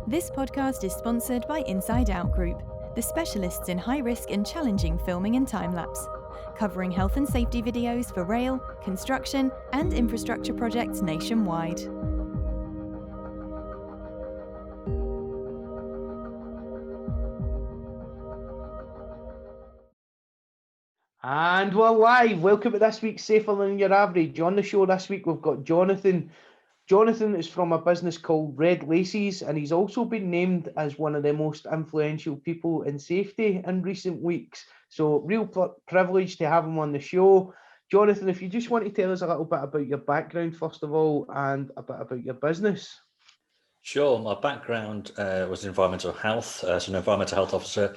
This podcast is sponsored by Inside Out Group, the specialists in high-risk and challenging filming and time-lapse, covering health and safety videos for rail, construction, and infrastructure projects nationwide. And we're live. Welcome to this week's Safer Than Your Average. On the show this week, we've got Jonathan. Jonathan is from a business called Red Laces, and he's also been named as one of the most influential people in safety in recent weeks. So real privilege to have him on the show. Jonathan, if you just want to tell us a little bit about your background, first of all, and a bit about your business. Sure. My background was in environmental health, so an environmental health officer,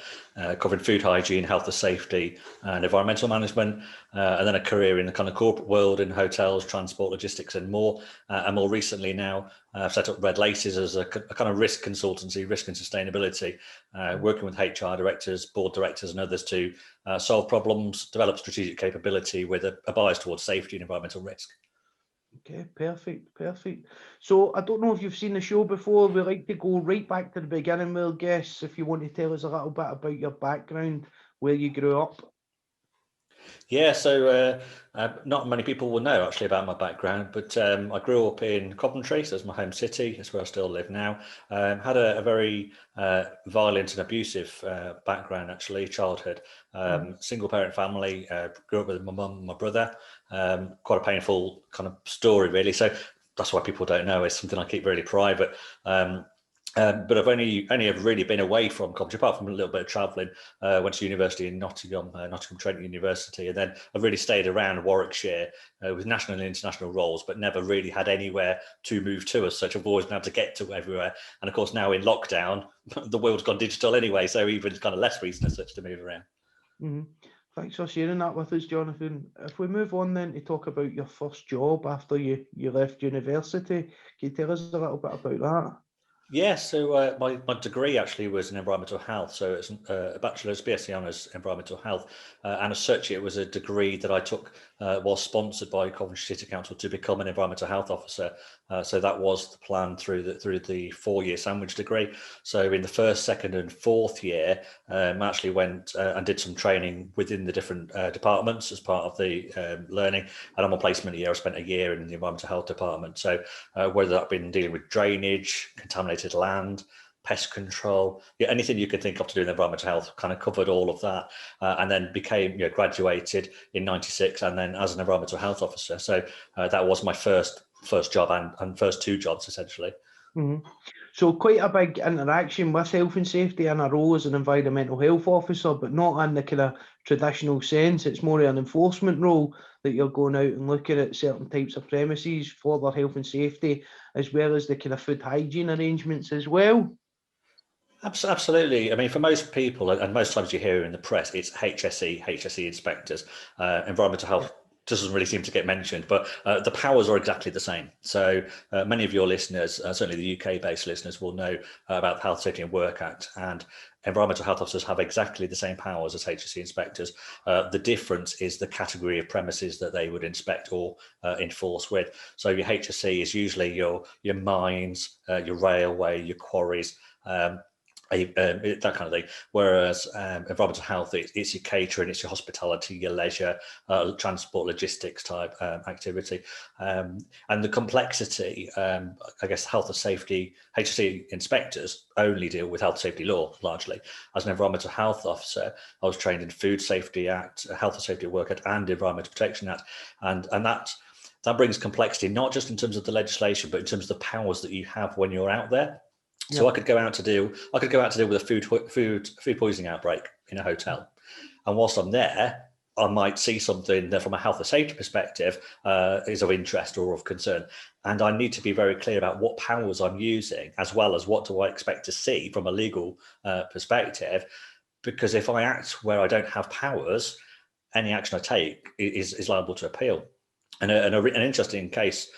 covering food hygiene, health and safety, and environmental management, and then a career in the kind of corporate world in hotels, transport, logistics, and more. And more recently now, I've set up Red Laces as a kind of risk consultancy, risk and sustainability, working with HR directors, board directors, and others to solve problems, develop strategic capability with a bias towards safety and environmental risk. Okay, perfect. So I don't know if you've seen the show before. We like to go right back to the beginning with our guests. If you want to tell us a little bit about your background, where you grew up. Yeah, so not many people will know actually about my background, but I grew up in Coventry, so it's my home city. It's where I still live now. Had a very violent and abusive background, actually, childhood. Single parent family, grew up with my mum and my brother. Quite a painful kind of story, really. So that's why people don't know. It's something I keep really private. But I've only have really been away from Coventry, apart from a little bit of travelling. Went to university in Nottingham Trent University, and then I've really stayed around Warwickshire with national and international roles, but never really had anywhere to move to as such. I've always been able to get to everywhere, and of course now in lockdown, the world's gone digital anyway, so even kind of less reason as such to move around. Mm-hmm. Thanks for sharing that with us, Jonathan. If we move on then to talk about your first job after you left university, can you tell us a little bit about that? Yeah, so my degree actually was in environmental health. So it's a bachelor's BSc honours environmental health, and as such, it was a degree that I took while sponsored by Coventry City Council to become an environmental health officer. So that was the plan through the 4-year sandwich degree. So in the first, second, and fourth year, I actually went and did some training within the different departments as part of the learning. And on my placement year, I spent a year in the environmental health department. So whether that been dealing with drainage, contaminated land, pest control, anything you could think of to do in environmental health, kind of covered all of that, and then became graduated in '96, and then as an environmental health officer. So that was my first job and first two jobs essentially. Mm-hmm. So quite a big interaction with health and safety in a role as an environmental health officer, but not in the kind of traditional sense. It's more an enforcement role that you're going out and looking at certain types of premises for their health and safety, as well as the kind of food hygiene arrangements as well. Absolutely. I mean, for most people, and most times you hear in the press, it's HSE inspectors. Environmental health doesn't really seem to get mentioned, but the powers are exactly the same. So many of your listeners, certainly the UK-based listeners, will know about the Health, Safety and Work Act, and environmental health officers have exactly the same powers as HSE inspectors. The difference is the category of premises that they would inspect or enforce with. So your HSE is usually your mines, your railway, your quarries, that kind of thing. Whereas environmental health, it's your catering, it's your hospitality, your leisure, transport, logistics type activity. And the complexity, I guess, health and safety, HSE inspectors only deal with health and safety law largely. As an environmental health officer, I was trained in Food Safety Act, Health and Safety at Work Act, and Environmental Protection Act. And that brings complexity, not just in terms of the legislation, but in terms of the powers that you have when you're out there. So I could go out to deal with a food poisoning outbreak in a hotel, and whilst I'm there, I might see something that, from a health and safety perspective, is of interest or of concern, and I need to be very clear about what powers I'm using, as well as what do I expect to see from a legal perspective. Because if I act where I don't have powers, any action I take is liable to appeal. And an interesting case.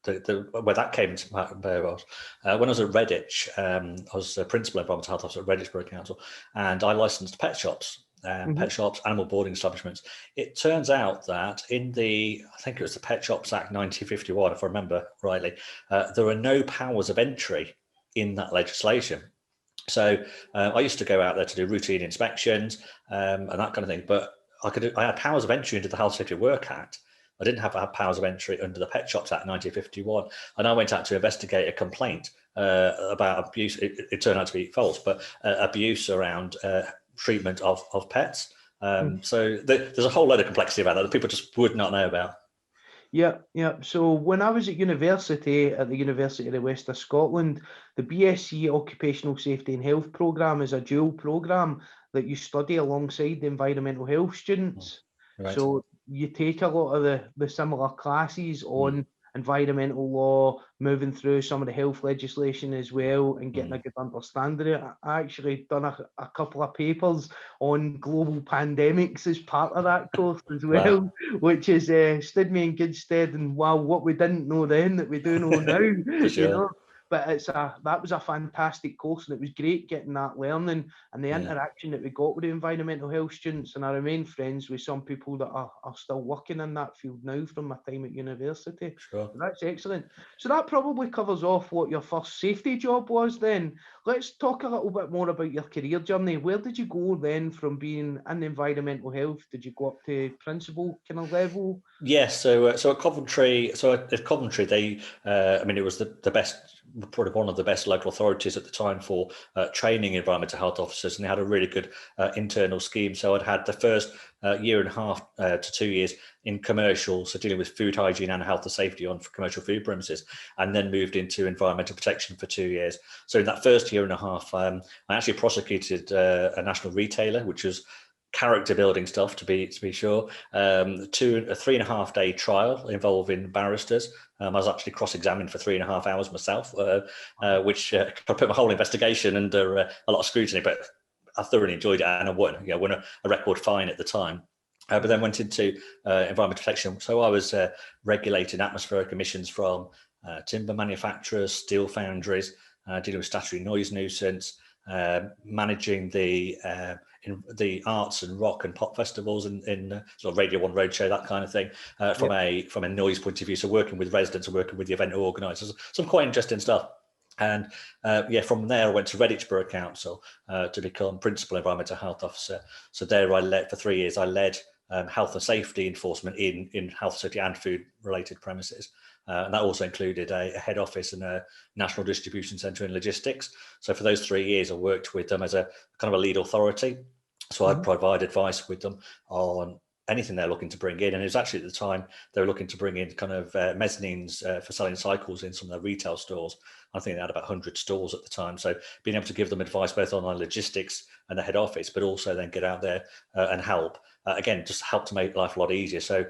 Where that came into play was when I was at Redditch. I was a principal environmental health officer at Redditch Borough Council, and I licensed pet shops, animal boarding establishments. It turns out that in I think it was the Pet Shops Act 1951, if I remember rightly, there are no powers of entry in that legislation. So I used to go out there to do routine inspections and that kind of thing, but I had powers of entry into the Health Safety Work Act. I didn't have powers of entry under the Pet Shops Act 1951, and I went out to investigate a complaint about abuse. It turned out to be false, but abuse around treatment of pets. So there's a whole load of complexity about that people just would not know about. Yeah. So when I was at university, at the University of the West of Scotland, the BSc Occupational Safety and Health programme is a dual programme that you study alongside the environmental health students. Right. So you take a lot of the similar classes on environmental law, moving through some of the health legislation as well, and getting a good understanding of it. I actually done a couple of papers on global pandemics as part of that course as well, wow, which has stood me in good stead. And wow, what we didn't know then that we do know now, For sure. you know. But that was a fantastic course, and it was great getting that learning and the interaction that we got with the environmental health students. And I remain friends with some people that are still working in that field now from my time at university. Sure. So that's excellent. So that probably covers off what your first safety job was then. Let's talk a little bit more about your career journey. Where did you go then from being in environmental health? Did you go up to principal kind of level? Yes, so at Coventry, they, it was the best, probably one of the best local authorities at the time for training environmental health officers, and they had a really good internal scheme. So I'd had the first year and a half to 2 years in commercial, so dealing with food hygiene and health and safety on commercial food premises, and then moved into environmental protection for 2 years. So in that first year and a half, I actually prosecuted a national retailer, which was character building stuff to be sure. A 3.5 day trial involving barristers. I was actually cross-examined for 3.5 hours myself, which I put my whole investigation under a lot of scrutiny, but I thoroughly enjoyed it, and I won a record fine at the time. But then went into environmental protection. So I was regulating atmospheric emissions from timber manufacturers, steel foundries, dealing with statutory noise nuisance, managing the arts and rock and pop festivals in sort of Radio 1 Roadshow, that kind of thing, from a noise point of view. So working with residents and working with the event organisers, some quite interesting stuff. And from there I went to Redditch Borough Council to become Principal Environmental Health Officer. So there I led for 3 years. I led health and safety enforcement in health, safety and food related premises. And that also included a head office and a national distribution centre in logistics. So for those 3 years, I worked with them as a kind of a lead authority. So I'd provide advice with them on anything they're looking to bring in. And it was actually at the time they were looking to bring in kind of mezzanines for selling cycles in some of their retail stores. I think they had about 100 stores at the time. So being able to give them advice both on our logistics and the head office, but also then get out there and help, again, just help to make life a lot easier. So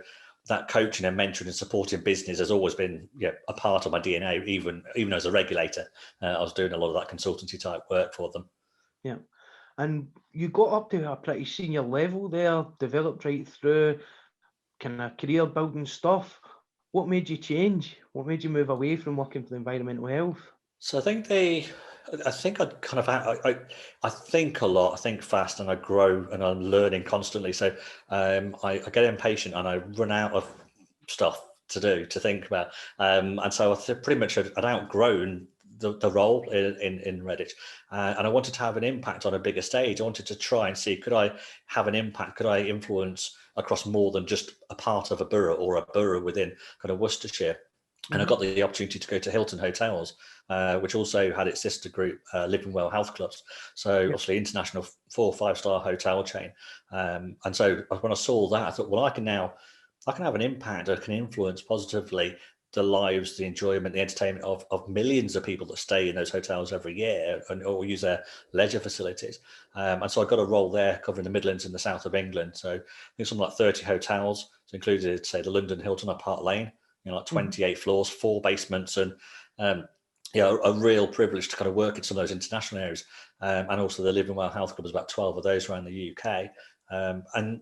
that coaching and mentoring and supporting business has always been a part of my DNA, even as a regulator. I was doing a lot of that consultancy type work for them. Yeah. And you got up to a pretty senior level there, developed right through kind of career building stuff. What made you change? What made you move away from working for the environmental health? So I think I think I think a lot, I think fast, and I grow, and I'm learning constantly. So I get impatient and I run out of stuff to do, to think about. And so I pretty much I'd outgrown the role in Redditch, and I wanted to have an impact on a bigger stage. I wanted to try and see, could I have an impact? Could I influence across more than just a part of a borough or a borough within kind of Worcestershire? And I got the opportunity to go to Hilton Hotels, which also had its sister group, Living Well Health Clubs. So obviously international 4 or 5-star hotel chain. And so when I saw that, I thought, well, I can have an impact. I can influence positively the lives, the enjoyment, the entertainment of millions of people that stay in those hotels every year or use their leisure facilities. And so I got a role there covering the Midlands and the south of England. So I think something like 30 hotels. So included, say, the London Hilton at Park Lane, like 28 floors, 4 basements, and a real privilege to kind of work in some of those international areas. And also the Living Well Health Club, was about 12 of those around the UK. And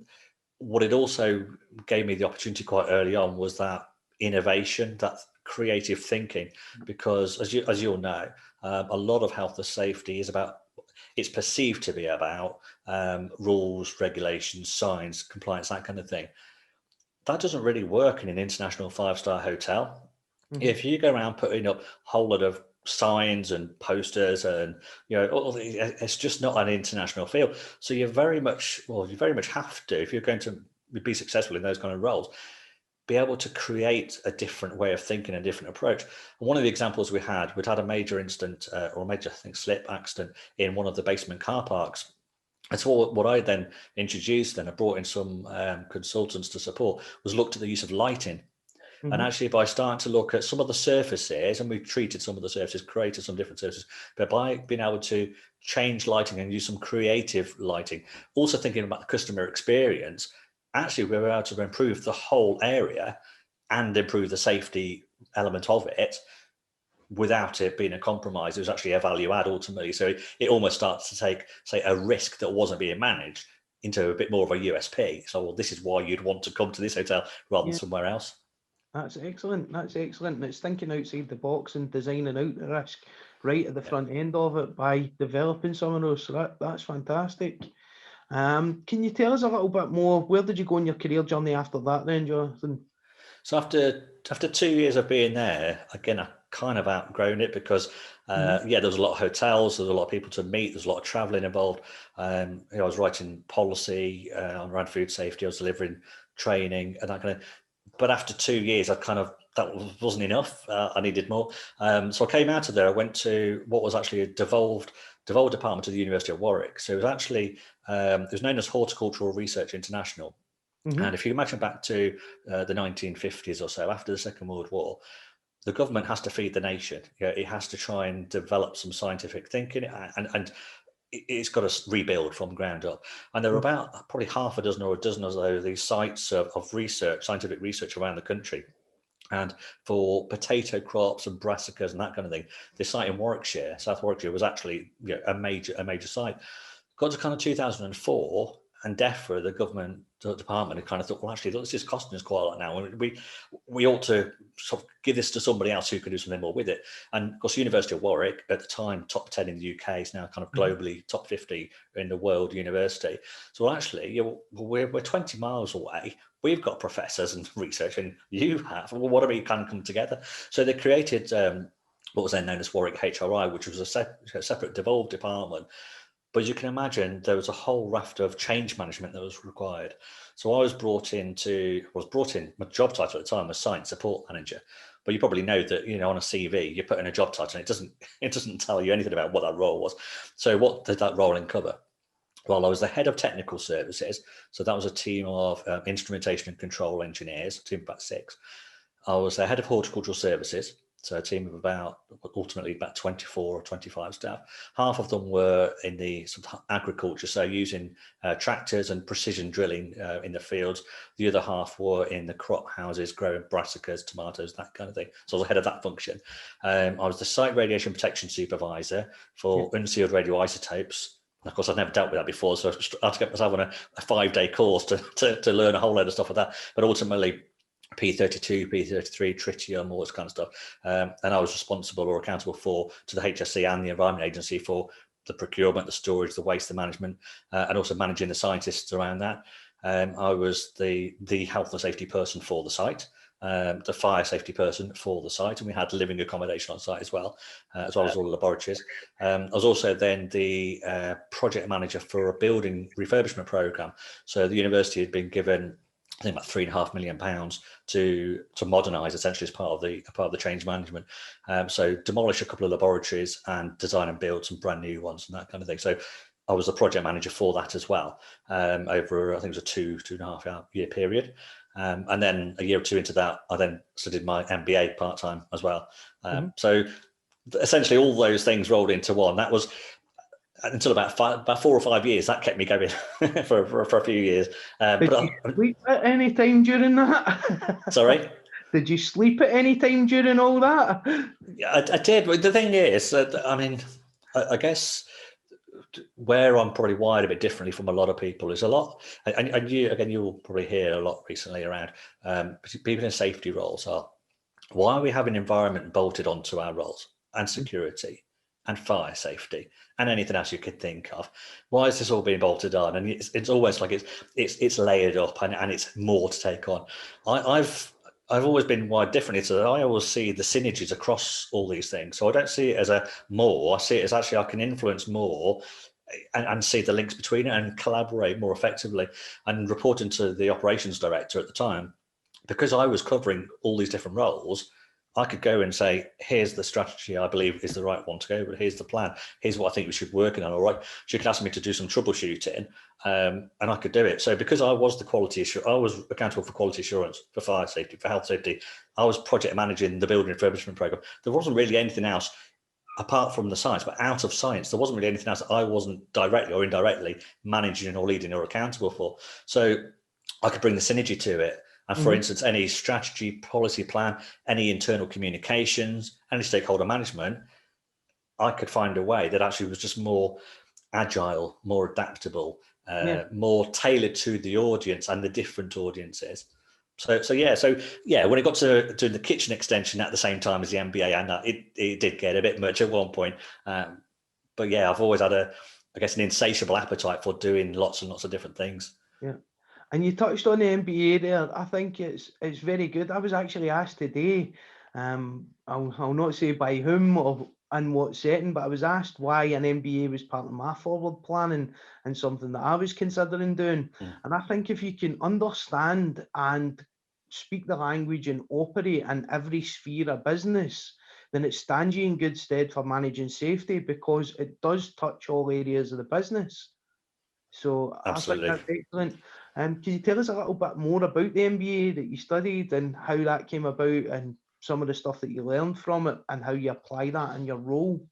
what it also gave me the opportunity quite early on was that innovation, that creative thinking, because as you'll know, a lot of health and safety is about, it's perceived to be about rules, regulations, signs, compliance, that kind of thing. That doesn't really work in an international 5-star hotel. If you go around putting up a whole lot of signs and posters, and it's just not an international field. So you very much have to, if you're going to be successful in those kind of roles, be able to create a different way of thinking, a different approach. And one of the examples we'd had a major incident or a major, I think, slip accident in one of the basement car parks. And so what I then introduced, and I brought in some consultants to support, was looked at the use of lighting. And actually, by starting to look at some of the surfaces, and we've treated some of the surfaces, created some different surfaces, but by being able to change lighting and use some creative lighting, also thinking about the customer experience, actually we were able to improve the whole area and improve the safety element of it without it being a compromise. It was actually a value add ultimately. So it almost starts to take, say, a risk that wasn't being managed into a bit more of a USP. So, well, this is why you'd want to come to this hotel rather than somewhere else. That's excellent. And it's thinking outside the box and designing out the risk right at the front end of it by developing some of those. So that's fantastic. Can you tell us a little bit more? Where did you go on your career journey after that then, Jonathan? So after 2 years of being there, again, I kind of outgrown it because, there was a lot of hotels, there was a lot of people to meet, there's a lot of traveling involved. I was writing policy around food safety, I was delivering training and that kind of. But after 2 years, that wasn't enough. I needed more. So I came out of there. I went to what was actually a devolved department of the University of Warwick. So it was actually, it was known as Horticultural Research International. And if you imagine back to the 1950s or so, after the Second World War, the government has to feed the nation. It has to try and develop some scientific thinking, and it's got to rebuild from the ground up. And there are about probably half a dozen or a dozen or so these sites of research, scientific research around the country. And for potato crops and brassicas and that kind of thing, this site in Warwickshire, South Warwickshire, was actually a major site. Got to kind of 2004, and DEFRA, the government department, had kind of thought, well, actually, this is costing us quite a lot now, and we ought to sort of give this to somebody else who can do something more with it. And of course, the University of Warwick, at the time, top 10 in the UK, is now kind of globally top 50 in the world university. So actually, we're 20 miles away. We've got professors and research, and you have. Well, what do we kind of come together? So they created what was then known as Warwick HRI, which was a separate devolved department. But you can imagine there was a whole raft of change management that was required. So I was brought in, my job title at the time was Science Support Manager. But you probably know that, on a CV, you put in a job title and it doesn't tell you anything about what that role was. So what did that role uncover? Well, I was the head of technical services. So that was a team of instrumentation and control engineers, a team of about 6. I was the head of horticultural services. So a team of ultimately about 24 or 25 staff. Half of them were in the sort of agriculture, so using tractors and precision drilling in the fields. The other half were in the crop houses, growing brassicas, tomatoes, that kind of thing. So I was the head of that function. I was the site radiation protection supervisor for unsealed radioisotopes. And of course, I'd never dealt with that before, so I had to get myself on a 5-day course to learn a whole load of stuff with that. But ultimately, P32, P33, tritium, all this kind of stuff. And I was responsible or accountable to the HSE and the Environment Agency for the procurement, the storage, the waste, the management, and also managing the scientists around that. I was the health and safety person for the site, the fire safety person for the site, and we had living accommodation on site as well as all the laboratories. I was also then the project manager for a building refurbishment program. So the university had been given, I think, about £3.5 million to modernise, essentially, as part of the change management. So demolish a couple of laboratories and design and build some brand new ones and that kind of thing. So I was the project manager for that as well, over, I think it was a 2.5 year period. And then a year or two into that, I then studied my MBA part-time as well. So essentially all those things rolled into one. That was until about 4 or 5 years. That kept me going for a few years. Did you sleep at any time during that? Sorry? Did you sleep at any time during all that? Yeah, I did. The thing is, I guess where I'm probably wired a bit differently from a lot of people is a lot, and you'll probably hear a lot recently around people in safety roles are, why are we having environment bolted onto our roles and security and fire safety and anything else you could think of? Why is this all being bolted on? And it's almost like it's layered up and it's more to take on. I've I've always been wired differently. So I always see the synergies across all these things. So I don't see it as a more. I see it as actually I can influence more and see the links between it and collaborate more effectively. And reporting to the operations director at the time, because I was covering all these different roles, I could go and say, here's the strategy I believe is the right one to go with. Here's the plan. Here's what I think we should be working on. All right. She could ask me to do some troubleshooting, and I could do it. So because I was the I was accountable for quality assurance, for fire safety, for health safety. I was project managing the building refurbishment program. There wasn't really anything else apart from the science, but out of science, there wasn't really anything else that I wasn't directly or indirectly managing or leading or accountable for. So I could bring the synergy to it. And for instance, any strategy, policy plan, any internal communications, any stakeholder management, I could find a way that actually was just more agile, more adaptable, more tailored to the audience and the different audiences. So when it got to doing the kitchen extension at the same time as the MBA, and it did get a bit much at one point. But yeah, I've always had an insatiable appetite for doing lots and lots of different things. Yeah. And you touched on the MBA there. I think it's very good. I was actually asked today, I'll not say by whom or in what setting, but I was asked why an MBA was part of my forward planning and something that I was considering doing. And I think if you can understand and speak the language and operate in every sphere of business, then it stands you in good stead for managing safety, because it does touch all areas of the business. So absolutely. I think that's excellent. Can you tell us a little bit more about the MBA that you studied and how that came about and some of the stuff that you learned from it and how you apply that in your role?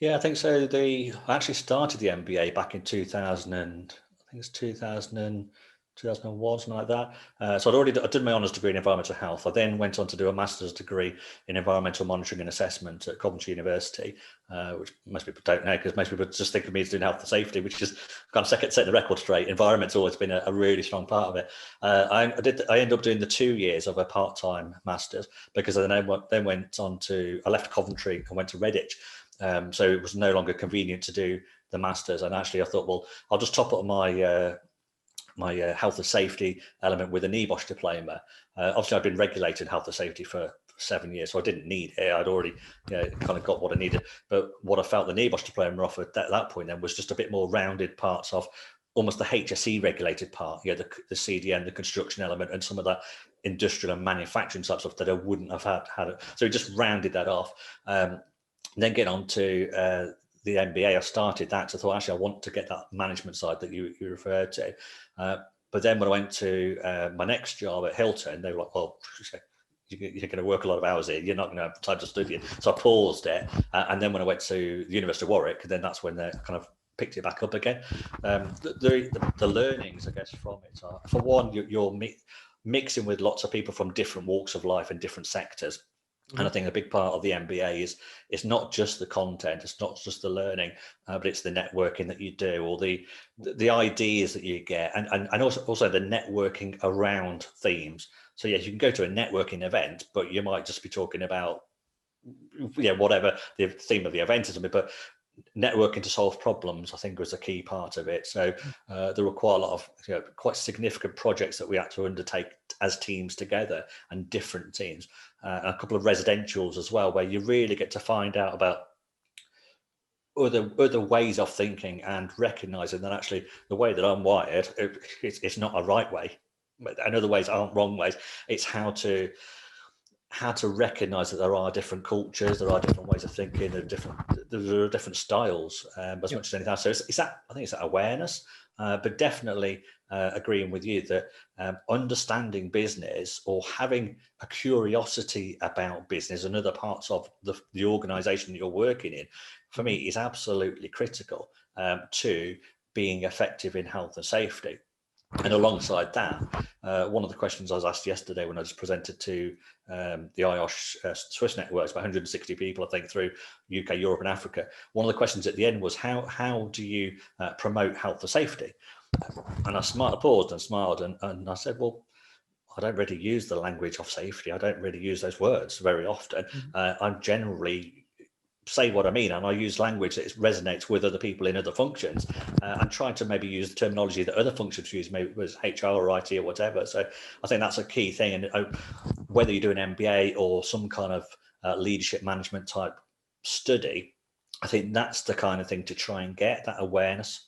Yeah, I think so. I actually started the MBA back in 2000, I think it's 2001, something like that. So I did my honours degree in environmental health. I then went on to do a master's degree in environmental monitoring and assessment at Coventry University, which most people don't know because most people just think of me as doing health and safety, which is kind of setting the record straight. Environment's always been a really strong part of it. I ended up doing the 2 years of a part-time master's because I then went on to, I left Coventry and went to Redditch. So it was no longer convenient to do the masters, and actually I thought, well, I'll just top up my health and safety element with a CMIOSH diploma. Obviously, I've been regulated health and safety for 7 years, so I didn't need it. I'd already kind of got what I needed. But what I felt the CMIOSH diploma offered at that point then was just a bit more rounded parts of almost the HSE regulated part, the CDM, the construction element, and some of that industrial and manufacturing type stuff that I wouldn't have had it. So it just rounded that off. Then get on to the MBA, I started that because I thought, actually, I want to get that management side that you referred to. But then when I went to my next job at Hilton, they were like, well, you're going to work a lot of hours here. You're not going to have time to study it. So I paused it. And then when I went to the University of Warwick, then that's when they kind of picked it back up again. The learnings, I guess, from it are, for one, you're mixing with lots of people from different walks of life and different sectors. And I think a big part of the MBA is it's not just the content, it's not just the learning, but it's the networking that you do, or the ideas that you get, and also the networking around themes. So yes, you can go to a networking event, but you might just be talking about whatever the theme of the event is, but networking to solve problems, I think, was a key part of it. So there were quite a lot of quite significant projects that we had to undertake as teams together and different teams, and a couple of residentials as well, where you really get to find out about other ways of thinking and recognizing that actually the way that I'm wired, it's not a right way, and other ways aren't wrong ways. It's how to recognize that there are different cultures, there are different ways of thinking, there are different styles, as much as anything else. So it's that, I think it's that awareness, but definitely agreeing with you that understanding business or having a curiosity about business and other parts of the organization that you're working in, for me, is absolutely critical to being effective in health and safety. And alongside that, one of the questions I was asked yesterday when I just presented to the CMIOSH Swiss networks, about 160 people, I think, through UK, Europe and Africa. One of the questions at the end was, how do you promote health and safety? And I paused and smiled and I said, well, I don't really use the language of safety. I don't really use those words very often. I'm generally say what I mean, and I use language that resonates with other people in other functions, and trying to maybe use the terminology that other functions use, maybe it was HR or IT or whatever. So I think that's a key thing. And whether you do an MBA or some kind of leadership management type study, I think that's the kind of thing to try and get that awareness.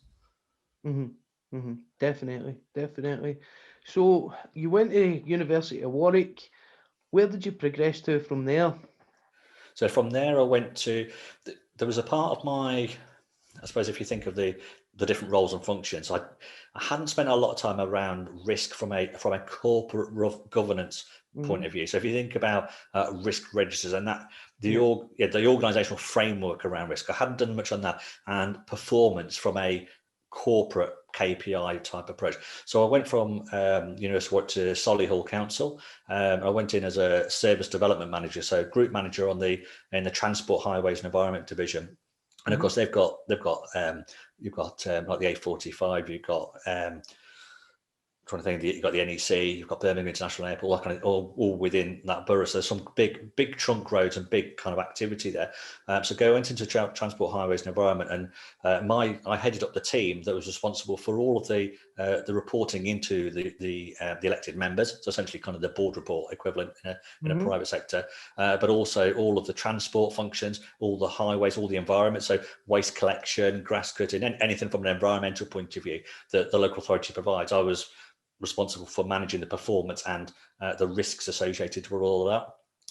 Definitely. So you went to University of Warwick. Where did you progress to from there? So from there, I went to, there was a part of my, I suppose if you think of the different roles and functions, I hadn't spent a lot of time around risk from a corporate governance point of view. So if you think about risk registers and that, the organizational framework around risk, I hadn't done much on that, and performance from a corporate KPI type approach. So I went from University of to Solihull Council. I went in as a service development manager, so group manager in the Transport, Highways and Environment division. And of course, you've got like the A45, you've got trying to think, you've got the NEC, you've got Birmingham International Airport, all within that borough. So there's some big trunk roads and big kind of activity there. So I went into Transport, Highways and Environment, and I headed up the team that was responsible for all of the reporting into the elected members. So essentially kind of the board report equivalent in a private sector, but also all of the transport functions, all the highways, all the environment. So waste collection, grass cutting, anything from an environmental point of view that the local authority provides. I was responsible for managing the performance and the risks associated with all of that.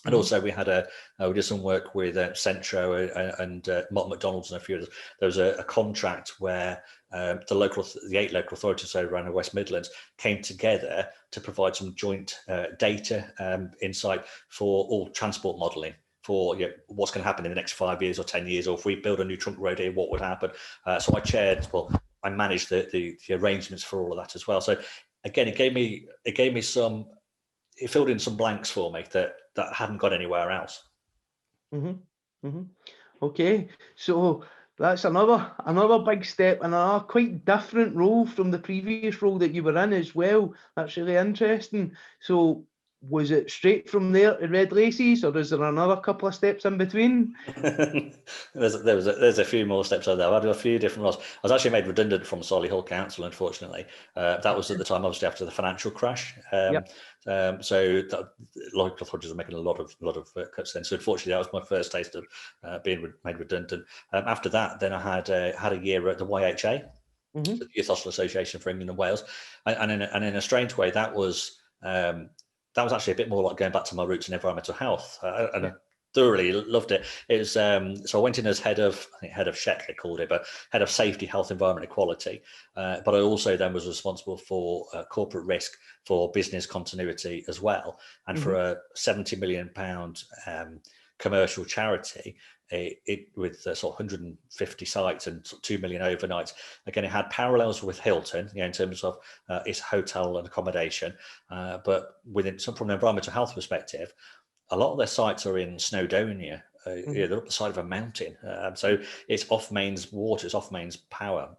And also we did some work with Centro and Mott McDonald's and a few others. There was a contract where the 8 local authorities around the West Midlands came together to provide some joint data insight for all transport modelling, for what's going to happen in the next 5 years or 10 years, or if we build a new trunk road here, what would happen? So I managed the arrangements for all of that as well. So again, it filled in some blanks for me that hadn't got anywhere else. Okay, so that's another big step and a quite different role from the previous role that you were in as well. That's really interesting. So was it straight from there to Red Laces, or is there another couple of steps in between? There's a few more steps out there. I've had a few different roles. I was actually made redundant from Solihull Council, unfortunately. That was at the time, obviously, after the financial crash. So local authorities are making a lot of cuts then. So unfortunately, that was my first taste of being made redundant. After that, then I had a year at the YHA, the Youth Hostel Association for England and Wales, and in a strange way, that was actually a bit more like going back to my roots in environmental health, and I thoroughly loved it. It was so I went in as head of SHEC, they called it, but head of safety, health, environment, equality. But I also then was responsible for corporate risk, for business continuity as well, and for a £70 million commercial charity. With sort of 150 sites and sort of 2 million overnights. Again, it had parallels with Hilton, in terms of its hotel and accommodation, but from an environmental health perspective, a lot of their sites are in Snowdonia. They're up the side of a mountain, so it's off mains water, it's off mains power.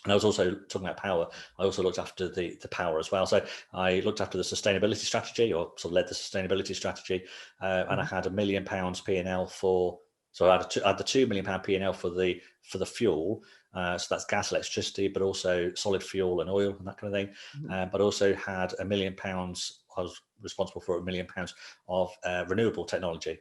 And I was also talking about power. I also looked after the power as well. So I looked after the sustainability strategy, or sort of led the sustainability strategy, and I had £1 million P&L for. So I had the £2 million P&L for the fuel. So that's gas, electricity, but also solid fuel and oil and that kind of thing. But also had £1 million. I was responsible for £1 million of renewable technology.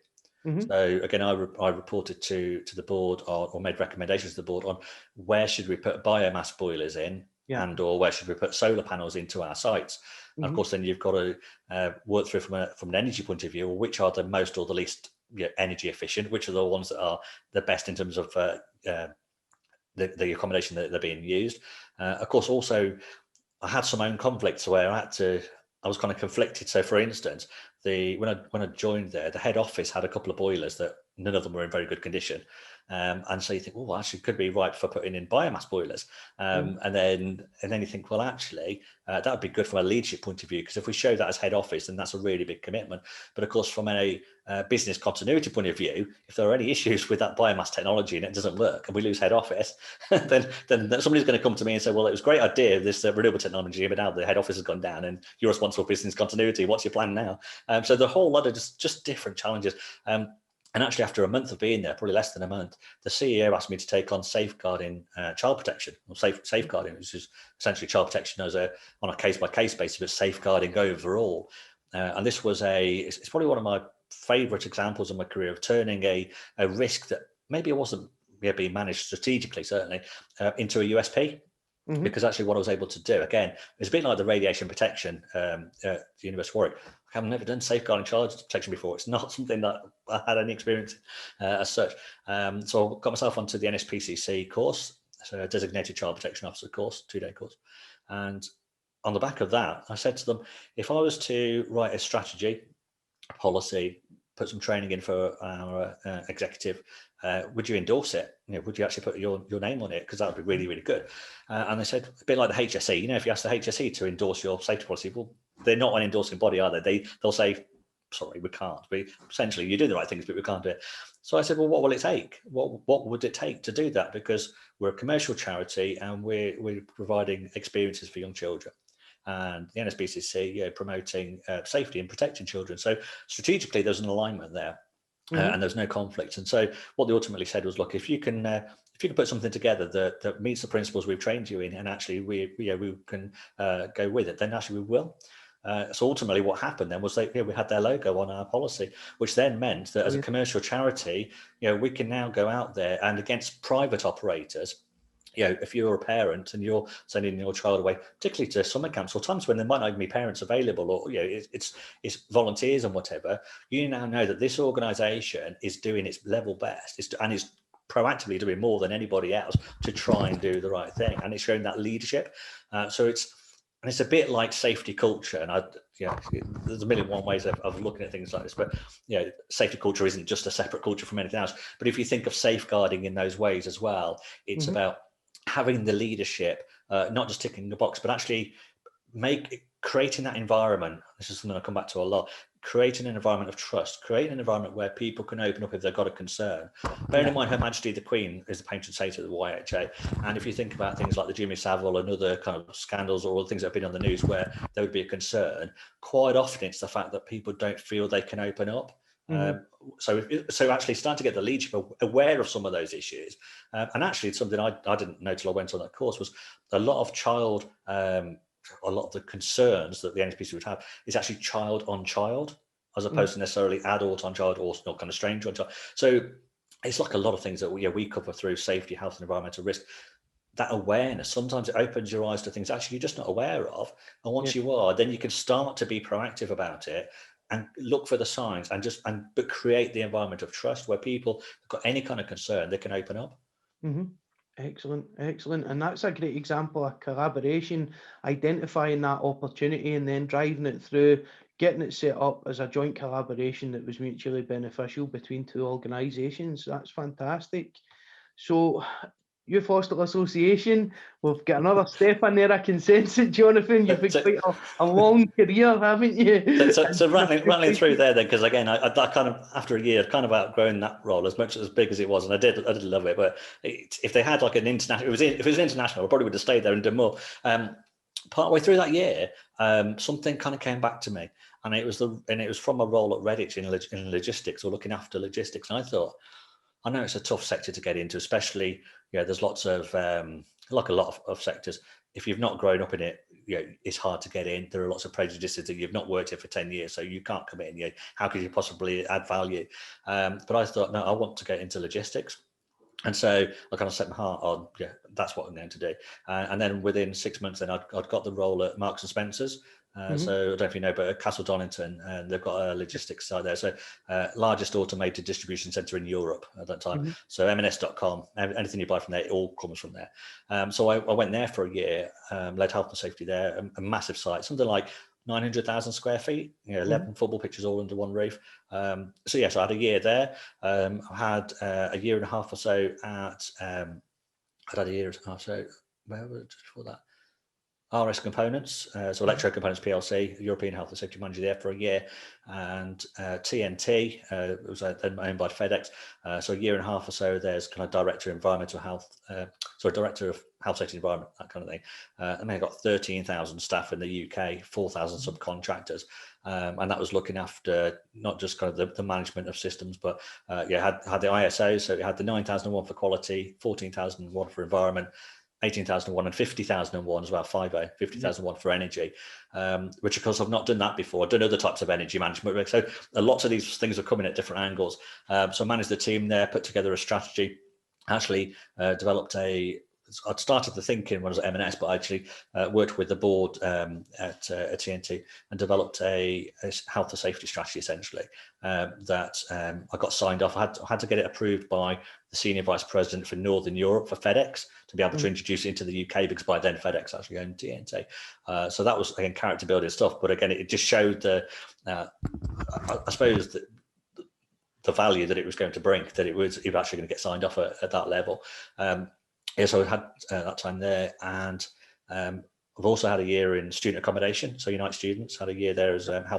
So again, I reported to the board or made recommendations to the board on where should we put biomass boilers in, and or where should we put solar panels into our sites. And of course, then you've got to work through from an energy point of view, which are the most or the least energy efficient, which are the ones that are the best in terms of the accommodation that they're being used. Of course, also I had some own conflicts where I was kind of conflicted. So for instance, when I joined there, the head office had a couple of boilers that none of them were in very good condition. And so you think, well, actually could be right for putting in biomass boilers. And then you think, well, actually, that would be good from a leadership point of view, because if we show that as head office, then that's a really big commitment. But of course, from a business continuity point of view, if there are any issues with that biomass technology and it doesn't work and we lose head office, then somebody's going to come to me and say, well, it was a great idea, this renewable technology, but now the head office has gone down and you're responsible for business continuity. What's your plan now? So the whole lot of just different challenges. And actually, after a month of being there, probably less than a month, the CEO asked me to take on safeguarding child protection, or safeguarding, which is essentially child protection on a case-by-case basis, but safeguarding overall. And this was it's probably one of my favourite examples of my career of turning a risk that maybe it wasn't being managed strategically, certainly, into a USP. Because actually what I was able to do, again, it's a bit like the radiation protection at the University of Warwick. I've never done safeguarding child protection before. It's not something that I had any experience as such. So I got myself onto the Nspcc course, so a designated child protection officer course, 2-day course. And on the back of that, I said to them, if I was to write a strategy, policy, put some training in for our executive, would you endorse it? Would you actually put your name on it? Because that would be really, really good. And they said, a bit like the HSE, if you ask the HSE to endorse your safety policy, well, they're not an endorsing body, are they? They'll say, sorry, we can't. Essentially, you do the right things, but we can't do it. So I said, well, what will it take? What would it take to do that? Because we're a commercial charity and we're providing experiences for young children. And the Nspcc promoting safety and protecting children. So strategically, there's an alignment there, and there's no conflict. And so what they ultimately said was, look, if you can put something together that meets the principles we've trained you in, and actually we can go with it, then actually we will. So ultimately, what happened then was we had their logo on our policy, which then meant that as a commercial charity, we can now go out there and against private operators. If you're a parent and you're sending your child away, particularly to summer camps or times when there might not even be parents available, or it's volunteers and whatever, you now know that this organisation is doing its level best, and is proactively doing more than anybody else to try and do the right thing, and it's showing that leadership. So it's a bit like safety culture, and there's a million and one ways of looking at things like this, but safety culture isn't just a separate culture from anything else. But if you think of safeguarding in those ways as well, it's about having the leadership, not just ticking the box, but actually creating that environment. This is something I come back to a lot. Creating an environment of trust, creating an environment where people can open up if they've got a concern. Bearing in mind Her Majesty the Queen is the patron saint of the YHA. And if you think about things like the Jimmy Savile and other kind of scandals or other things that have been on the news where there would be a concern, quite often it's the fact that people don't feel they can open up. So actually starting to get the leadership aware of some of those issues, and actually something I didn't know till I went on that course was a lot of the concerns that the NSPC would have is actually child on child, as opposed to necessarily adult on child or not kind of stranger on child. So it's like a lot of things that we cover through safety, health and environmental risk. That awareness, sometimes it opens your eyes to things actually you're just not aware of. And once you are, then you can start to be proactive about it and look for the signs but create the environment of trust where people have got any kind of concern, they can open up. Excellent. And that's a great example of collaboration, identifying that opportunity and then driving it through, getting it set up as a joint collaboration that was mutually beneficial between two organisations. That's fantastic. So Youth Hostel Association, we've got another step in there. I can sense it, Jonathan. You've had quite a long career, haven't you? So rattling through there then, because again, I kind of after a year, I'd kind of outgrown that role as big as it was, and I did love it. But if they had like an international, if it was international, I probably would have stayed there and done more. Partway through that year, something kind of came back to me, and it was from a role at Redditch in logistics, or looking after logistics, and I thought, I know it's a tough sector to get into, especially, there's lots of, like a lot of sectors, if you've not grown up in it, it's hard to get in. There are lots of prejudices that you've not worked here for 10 years, so you can't come in. How could you possibly add value? But I thought, no, I want to get into logistics. And so I kind of set my heart on, that's what I'm going to do. And then within 6 months, then I'd got the role at Marks and Spencer's. So I don't know if you know, but at Castle Donington, and they've got a logistics side there. So largest automated distribution centre in Europe at that time. So M&S.com, anything you buy from there, it all comes from there. So I went there for a year, led health and safety there, a massive site, something like 900,000 square feet, 11 football pitches all under one roof. So I had a year there. I had a year and a half or so at, where was it just before that? RS Components, so Electro Components PLC, European Health and Safety Manager there for a year, and TNT, it was then owned by FedEx, so a year and a half or so. There's kind of Director of Environmental Health, Director of Health, Safety, Environment, that kind of thing. And they got 13,000 staff in the UK, 4,000 subcontractors, and that was looking after not just kind of the management of systems, but had the ISO, so it had the 9001 for quality, 14,001 for environment, 18,001 and 50,001 as well, 50,001 for energy, which of course I've not done that before. I've done other types of energy management. So lots of these things are coming at different angles. So I managed the team there, put together a strategy, actually developed I'd started the thinking when I was at M&S, but I actually worked with the board at TNT and developed a health and safety strategy, essentially, that I got signed off. I had to get it approved by the Senior Vice President for Northern Europe for FedEx to be able to introduce it into the UK, because by then FedEx actually owned TNT. So that was, again, character building stuff. But again, it just showed I suppose, the value that it was going to bring, that it was actually going to get signed off at that level. So I had that time there, and I've also had a year in student accommodation. So Unite Students had a year there as head of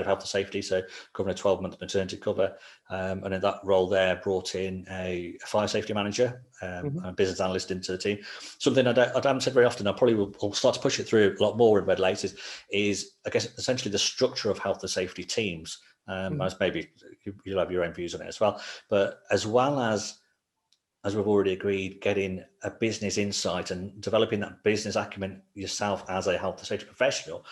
health and safety, so covering a 12-month maternity cover. And in that role there, brought in a fire safety manager, a business analyst into the team. Something I haven't said very often, I probably will start to push it through a lot more in Red Laces, is I guess essentially the structure of health and safety teams. As maybe you'll have your own views on it as well, but as well as we've already agreed, getting a business insight and developing that business acumen yourself as a health and safety professional,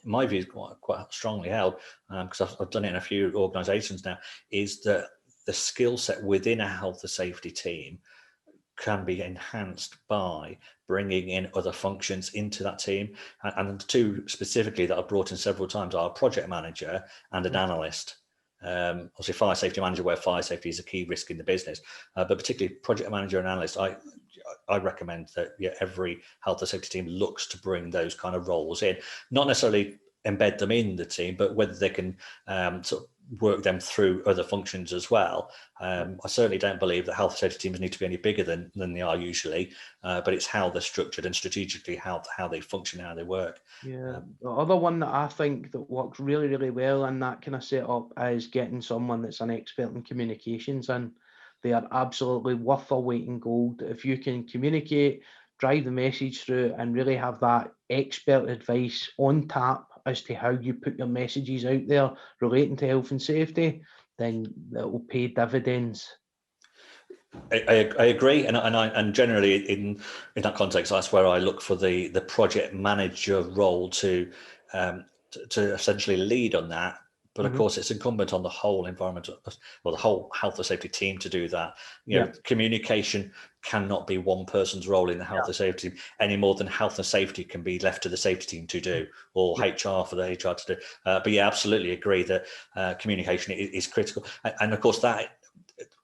in my view, is quite strongly held, because I've done it in a few organisations now, is that the skill set within a health and safety team can be enhanced by bringing in other functions into that team. And the two specifically that I've brought in several times are a project manager and an analyst. Obviously fire safety manager, where fire safety is a key risk in the business, but particularly project manager and analyst, I recommend that every health and safety team looks to bring those kind of roles in, not necessarily embed them in the team, but whether they can sort of work them through other functions as well. I certainly don't believe that health and safety teams need to be any bigger than they are usually, but it's how they're structured and strategically how they function, how they work. Yeah, the other one that I think that works really, really well in that kind of setup is getting someone that's an expert in communications, and they are absolutely worth their weight in gold. If you can communicate, drive the message through, and really have that expert advice on tap as to how you put your messages out there relating to health and safety, then it will pay dividends. I agree, and generally in that context, that's where I look for the project manager role to essentially lead on that. But of course, it's incumbent on the whole environmental, or the whole health and safety team to do that. You know, communication cannot be one person's role in the health and safety team any more than health and safety can be left to the safety team to do, or HR for the HR to do. But yeah, absolutely agree that communication is critical, and of course that.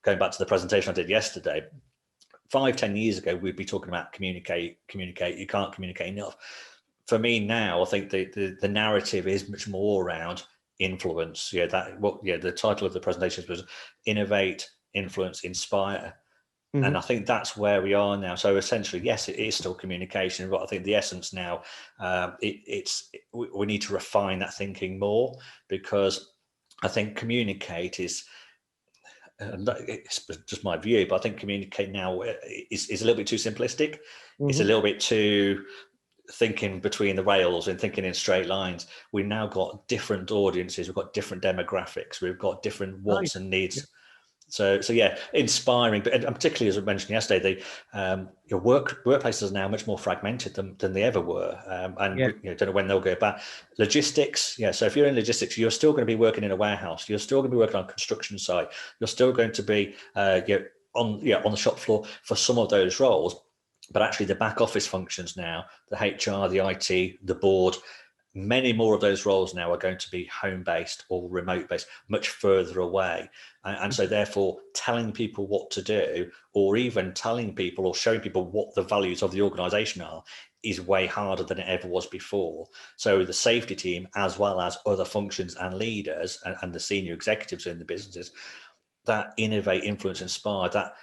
Going back to the presentation I did yesterday, 5-10 years ago, we'd be talking about communicate. You can't communicate enough. For me now, I think the narrative is much more around influence. The title of the presentation was Innovate, Influence, Inspire. And I think that's where we are now. So essentially, yes, it is still communication, but I think the essence now, we need to refine that thinking more, because I think communicate is, it's just my view, but I think communicate now is a little bit too simplistic. It's a little bit too thinking between the rails and thinking in straight lines. We've now got different audiences, we've got different demographics, we've got different wants and needs. So yeah, inspiring, but and particularly as I mentioned yesterday, your workplaces are now much more fragmented than they ever were, don't know when they'll go back. Logistics, so if you're in logistics, you're still going to be working in a warehouse, you're still going to be working on a construction site, you're still going to be on the shop floor for some of those roles, but actually the back office functions now, the HR, the IT, the board. Many more of those roles now are going to be home-based or remote-based, much further away. And so therefore, telling people what to do, or even telling people or showing people what the values of the organisation are, is way harder than it ever was before. So the safety team, as well as other functions and leaders and the senior executives in the businesses, that innovate, influence, inspire, that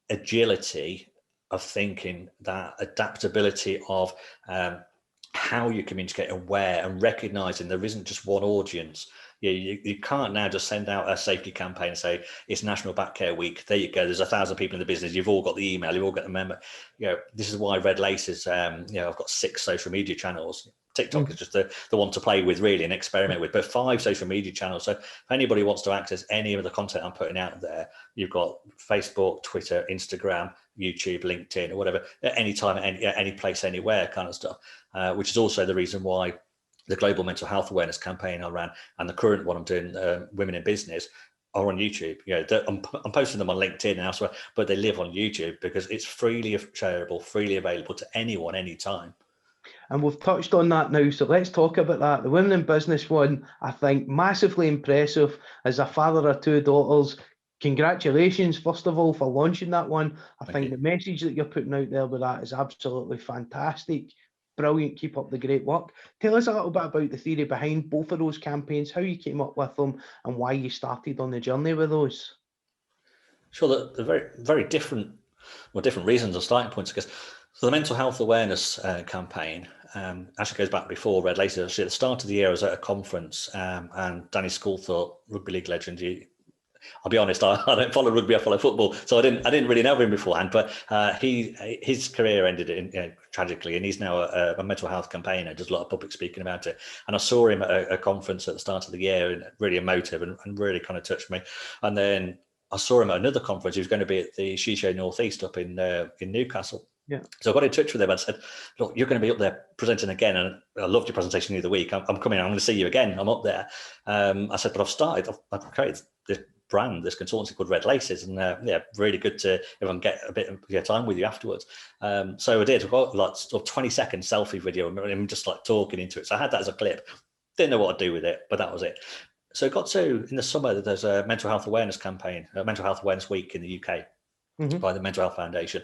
agility of thinking, that adaptability of how you communicate and where, and recognizing there isn't just one audience. You can't now just send out a safety campaign and say it's National Back Care Week. There you go. There's 1,000 people in the business. You've all got the email. You've all got the memo. This is why Red Laces. I've got 6 social media channels. TikTok is just the one to play with really and experiment with, but 5 social media channels. So if anybody wants to access any of the content I'm putting out there, you've got Facebook, Twitter, Instagram, YouTube, LinkedIn, or whatever, at any time, any place, anywhere kind of stuff, which is also the reason why the global mental health awareness campaign I ran and the current one I'm doing, Women in Business, are on YouTube. I'm posting them on LinkedIn and elsewhere, but they live on YouTube because it's freely shareable, freely available to anyone, anytime. And we've touched on that now, so let's talk about that. The Women in Business one, I think, massively impressive. As a father of 2 daughters, congratulations, first of all, for launching that one. I think the message that you're putting out there with that is absolutely fantastic. Brilliant. Keep up the great work. Tell us a little bit about the theory behind both of those campaigns, how you came up with them, and why you started on the journey with those. Sure, they're very, very different reasons or starting points, I guess. So the mental health awareness campaign actually goes back before Red Laces. Actually, at the start of the year, I was at a conference, and Danny Sculthorpe, rugby league legend. I'll be honest, I don't follow rugby, I follow football, so I didn't really know him beforehand. But his career ended tragically, and he's now a mental health campaigner, does a lot of public speaking about it. And I saw him at a conference at the start of the year, and really emotive and really kind of touched me. And then I saw him at another conference. He was going to be at the She Show Northeast up in Newcastle. Yeah. So I got in touch with him and said, look, you're going to be up there presenting again. And I loved your presentation the other week. I'm coming, I'm going to see you again. I'm up there. I said, but I've created this brand, this consultancy called Red Laces. And really good to if I can get a bit of time with you afterwards. So I did. I got like sort of 20-second selfie video and I'm just like talking into it. So I had that as a clip. Didn't know what to do with it, but that was it. So it got to, in the summer, there's a mental health awareness campaign, a mental health awareness week in the UK by the Mental Health Foundation.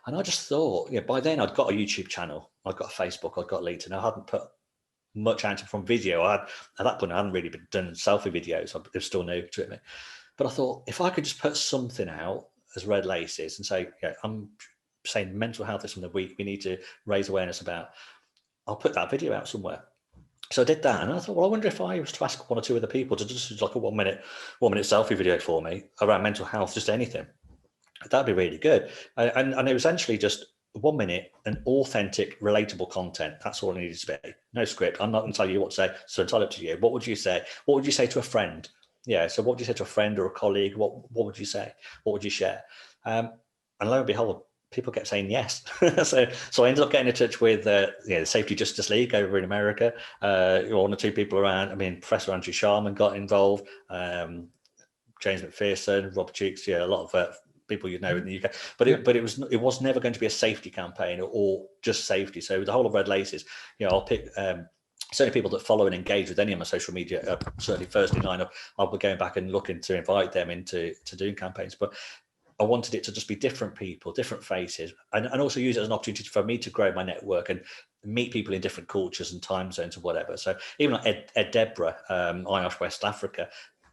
And I just thought, by then I'd got a YouTube channel, I'd got a Facebook, I'd got LinkedIn. I hadn't put much out from video. At that point, I hadn't really been done selfie videos. It was still new to me. But I thought, if I could just put something out as Red Laces and say, I'm saying mental health is something we need to raise awareness about, I'll put that video out somewhere. So I did that, and I thought, well, I wonder if I was to ask 1 or 2 other people to just do like a 1 minute selfie video for me around mental health, just anything. That'd be really good. And it was essentially just 1 minute, an authentic, relatable content. That's all it needed to be. No script. I'm not going to tell you what to say. So it's entirely up to you. What would you say? What would you say to a friend? Yeah. So what would you say to a friend or a colleague? What would you say? What would you share? And lo and behold, people kept saying yes. so I ended up getting in touch with the Safety Justice League over in America. 1 or 2 people around. I mean, Professor Andrew Sharman got involved. James McPherson, Rob Cheeks. Yeah, a lot of people in the UK. But it was never going to be a safety campaign or just safety. So the whole of Red Laces, I'll pick. Certainly people that follow and engage with any of my social media, certainly first in line up, I'll be going back and looking to invite them into doing campaigns. But I wanted it to just be different people, different faces, and also use it as an opportunity for me to grow my network and meet people in different cultures and time zones or whatever. So even like Ed Deborah, IOSH West Africa,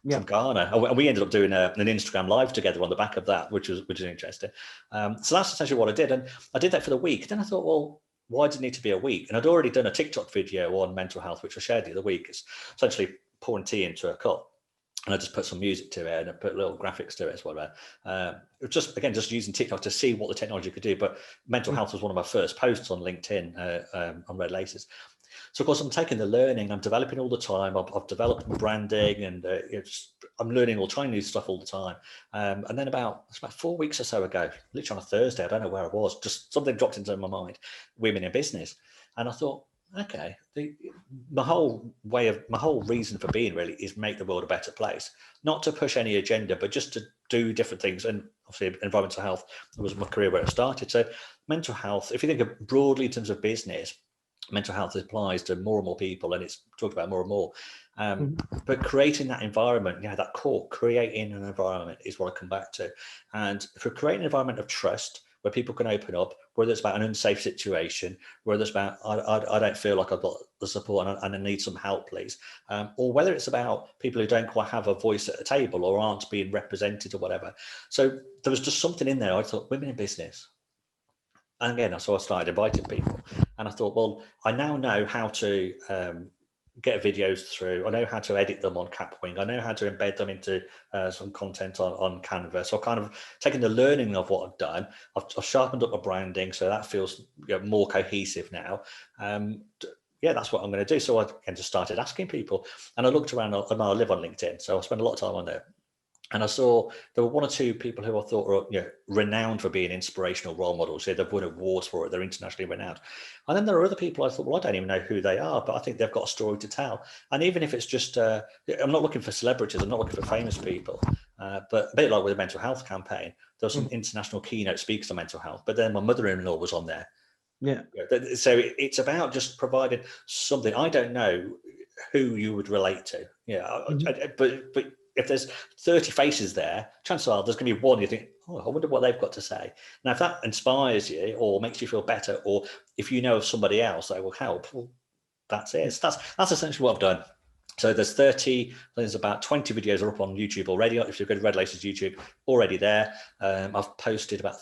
from Ghana, and we ended up doing an Instagram live together on the back of that, which is interesting. So that's essentially what I did, and I did that for the week. Then I thought, well, why did it need to be a week? And I'd already done a TikTok video on mental health, which I shared the other week. It's essentially pouring tea into a cup, and I just put some music to it and I put little graphics to it as well. Just using TikTok to see what the technology could do. But mental health was one of my first posts on LinkedIn on Red Laces. So of course I'm taking the learning, I'm developing all the time. I've developed branding and I'm learning or trying new stuff all the time. And then about 4 weeks or so ago, literally on a Thursday, I don't know where I was, just something dropped into my mind, Women in Business. And I thought, okay, my whole reason for being really is make the world a better place, not to push any agenda, but just to do different things. And obviously environmental health was my career where it started. So mental health, if you think of broadly in terms of business, mental health applies to more and more people, and it's talked about more and more. But creating that environment, that core, creating an environment is what I come back to. And if we're creating an environment of trust where people can open up, whether it's about an unsafe situation, whether it's about, I don't feel like I've got the support and I need some help, please. Or whether it's about people who don't quite have a voice at the table or aren't being represented or whatever. So there was just something in there. I thought, Women in Business. And again, so I started inviting people, and I thought, well, I now know how to get videos through. I know how to edit them on Capwing. I know how to embed them into some content on Canva. So I've kind of taken the learning of what I've done. I've sharpened up my branding, so that feels more cohesive now. Yeah, that's what I'm going to do. So I just started asking people, and I looked around. I live on LinkedIn, so I spend a lot of time on there. And I saw there were one or two people who I thought were renowned for being inspirational role models. They've won awards for it. They're internationally renowned. And then there are other people I thought, well, I don't even know who they are, but I think they've got a story to tell. And even if it's just, I'm not looking for celebrities. I'm not looking for famous people. But a bit like with the mental health campaign, there were some international keynote speakers on mental health. But then my mother-in-law was on there. Yeah. So it's about just providing something. I don't know who you would relate to. But if there's 30 faces there, chances are there's going to be one you think, oh, I wonder what they've got to say. Now, if that inspires you or makes you feel better, or if you know of somebody else that will help, well, that's it. So that's essentially what I've done. So there's about 20 videos are up on YouTube already. If you go to Red Laces YouTube, already there. I've posted about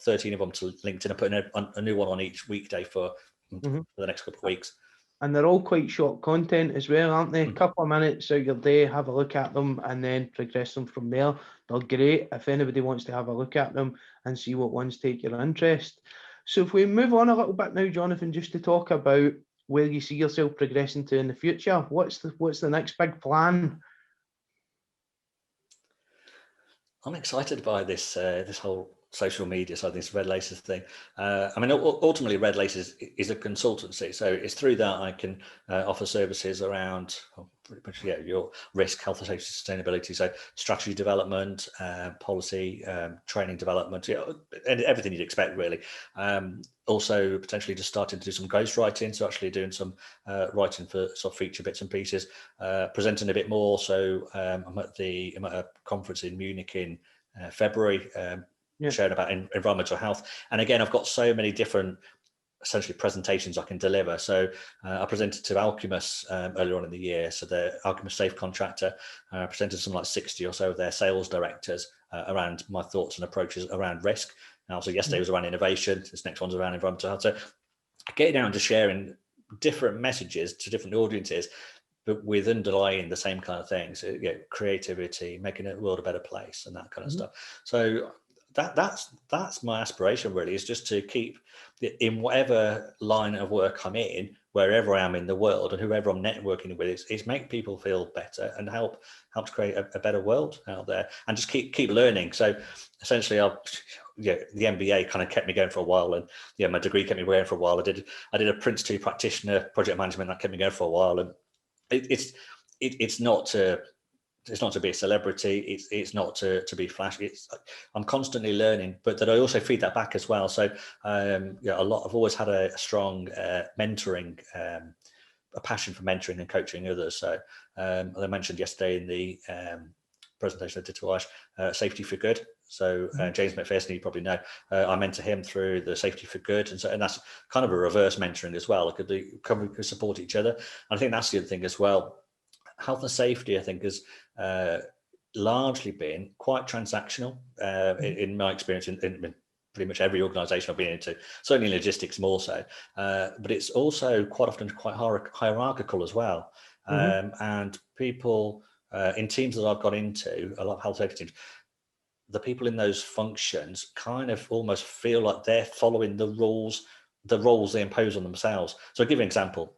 13 of them to LinkedIn. I'm putting a new one on each weekday for the next couple of weeks. And they're all quite short content as well, aren't they? A couple of minutes out your day, have a look at them, and then progress them from there. They're great if anybody wants to have a look at them and see what ones take your interest. So if we move on a little bit now, Jonathan, just to talk about where you see yourself progressing to in the future. What's the next big plan? I'm excited by this whole social media side, this Red Laces thing. I mean, ultimately, Red Laces is a consultancy, so it's through that I can offer services around pretty much your risk, health and safety, sustainability, so strategy development, policy, training development, and everything you'd expect really. Also, potentially just starting to do some ghostwriting, so actually doing some writing for sort of feature bits and pieces, presenting a bit more. So I'm at a conference in Munich in February. Sharing about environmental health, and again, I've got so many different essentially presentations I can deliver. So I presented to Alcumus earlier on in the year. So the Alcumus Safe Contractor presented some like 60 or so of their sales directors around my thoughts and approaches around risk. Now, so yesterday was around innovation. This next one's around environmental health. So getting down to sharing different messages to different audiences, but with underlying the same kind of things, creativity, making the world a better place, and that kind of stuff. So that's my aspiration really, is just to keep in whatever line of work I'm in, wherever I am in the world, and whoever I'm networking with, is make people feel better and help to create a better world out there, and just keep learning. So essentially, the MBA kind of kept me going for a while, and my degree kept me going for a while. I did a Prince 2 practitioner project management that kept me going for a while, and it's not to be a celebrity. It's not to be flashy. I'm constantly learning, but that I also feed that back as well. So I've always had a strong mentoring, a passion for mentoring and coaching others. So as I mentioned yesterday in the presentation I did to Ash, Safety for Good. So James McPherson, you probably know, I mentor him through the Safety for Good, and that's kind of a reverse mentoring as well. We could support each other. And I think that's the other thing as well. Health and safety, I think, has largely been quite transactional in my experience in pretty much every organisation I've been into, certainly logistics more so. But it's also quite often quite hierarchical as well. And people in teams that I've got into, a lot of health safety teams, the people in those functions kind of almost feel like they're following the roles they impose on themselves. So I'll give you an example.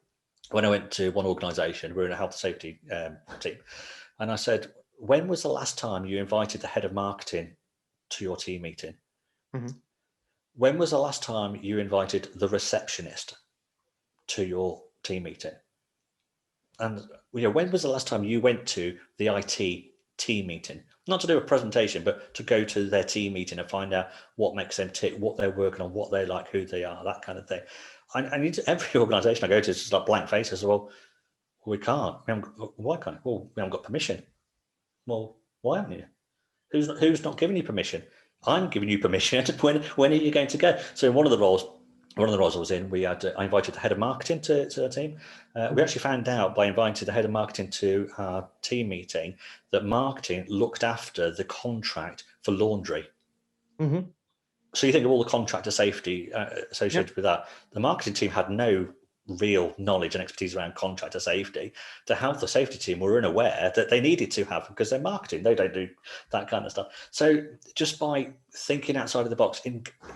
When I went to one organisation, we were in a health and safety team, and I said, when was the last time you invited the head of marketing to your team meeting? When was the last time you invited the receptionist to your team meeting? And when was the last time you went to the IT team meeting? Not to do a presentation, but to go to their team meeting and find out what makes them tick, what they're working on, what they like, who they are, that kind of thing. I need to, every organisation I go to, it's just like blank faces. Well, we can't. Why can't? Well, we haven't got permission. Well, why haven't you? Who's not giving you permission? I'm giving you permission. When are you going to go? So in one of the roles I was in, I invited the head of marketing to the team. We actually found out by inviting the head of marketing to our team meeting that marketing looked after the contract for laundry. So you think of all the contractor safety associated with that. The marketing team had no real knowledge and expertise around contractor safety. The health and safety team were unaware that they needed to have, because they're marketing, they don't do that kind of stuff. So just by thinking outside of the box,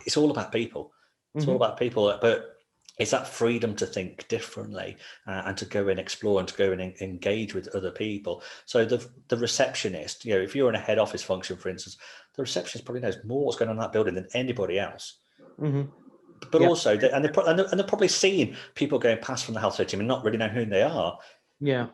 it's all about people. It's all about people, but it's that freedom to think differently and to go and explore and to go and engage with other people. So the receptionist, if you're in a head office function, for instance, the receptionist probably knows more what's going on in that building than anybody else. But also, they're probably seeing people going past from the health safety team and not really know who they are. Yeah.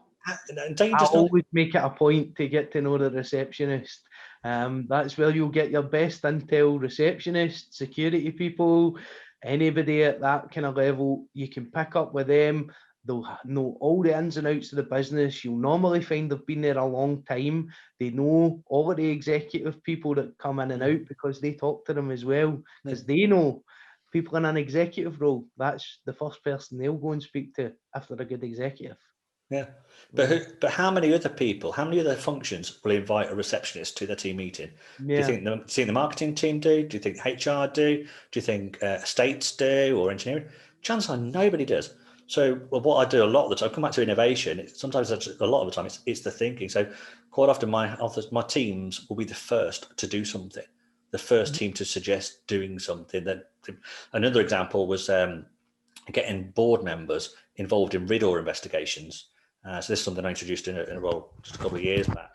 Don't you just always make it a point to get to know the receptionist. That's where you'll get your best intel. Receptionists, security people, anybody at that kind of level, you can pick up with them. They'll know all the ins and outs of the business. You'll normally find they've been there a long time. They know all of the executive people that come in and out because they talk to them as well, because they know people in an executive role. That's the first person they'll go and speak to if they're a good executive. Yeah, but how many other people, how many other functions will invite a receptionist to their team meeting? Yeah. Do you think the marketing team do? Do you think HR do? Do you think estates do, or engineering? Chances are nobody does. So what I do a lot of the time, I come back to innovation. Sometimes a lot of the time it's the thinking. So quite often my teams will be the first to do something, the first team to suggest doing something. Another example was getting board members involved in Riddler investigations. So this is something I introduced in a role just a couple of years back,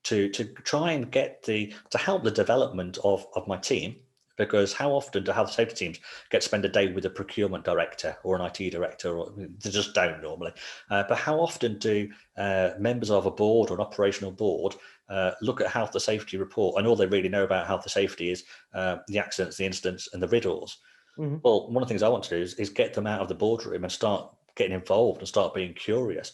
to try and to help the development of my team, because how often do health and safety teams get to spend a day with a procurement director or an IT director, or they just don't normally. But how often do members of a board or an operational board look at health and safety report, and all they really know about health and safety is the accidents, the incidents, and the riddles? Well, one of the things I want to do is get them out of the boardroom and start getting involved and start being curious.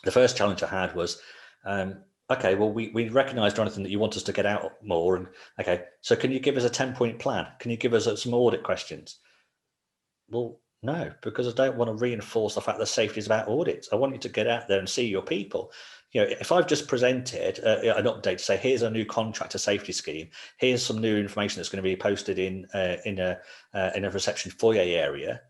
The first challenge I had was, okay, well, we recognise, Jonathan, that you want us to get out more. And okay, so can you give us a 10-point plan? Can you give us some audit questions? Well, no, because I don't want to reinforce the fact that safety is about audits. I want you to get out there and see your people. If I've just presented an update to say, here's a new contractor safety scheme, here's some new information that's going to be posted in a reception foyer area.